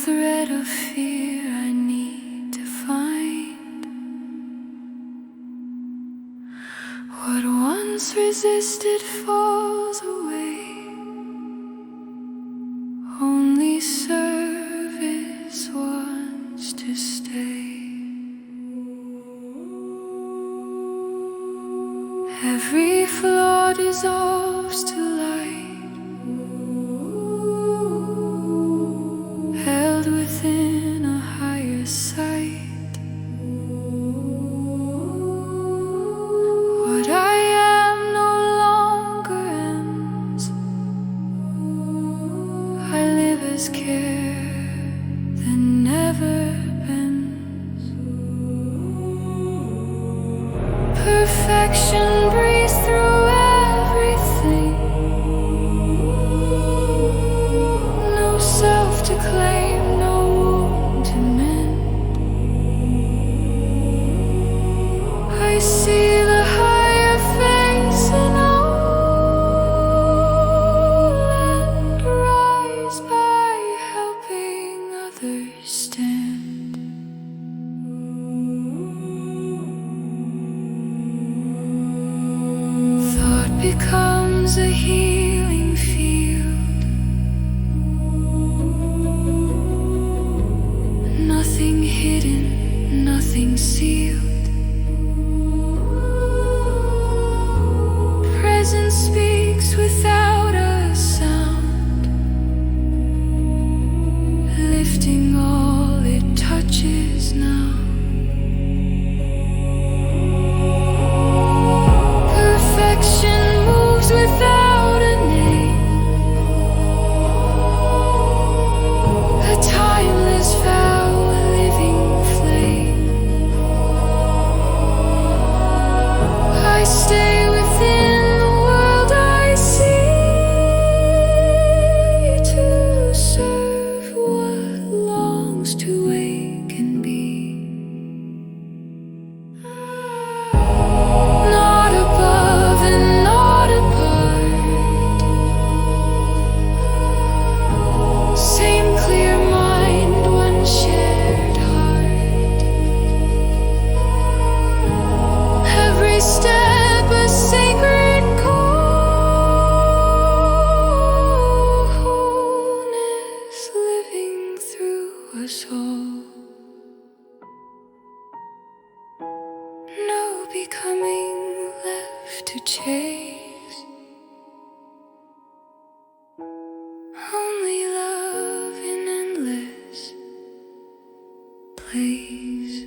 thread of fear I need to find. What once resisted falls away. Only service wants to stay. Every flaw dissolves to light, held within a higher sight. What I am no longer ends. I live as care that never bends. Perfection breathes through everything. No self to claim, no wound to mend. I see the higher face in all and rise by helping others stand. Thought becomes a healing field. Nothing hidden, nothing sealed. Presence speaks without a sound, lifting all it touches now. Perfection moves without a name, a timeless vow, a living flame. I stay within the world I see, to serve what longs to wake and be. Not above and not apart. Same clear mind, one shared heart. Every step a sacred call. Wholeness living through us all. No becoming left to chase. Only love in endless place.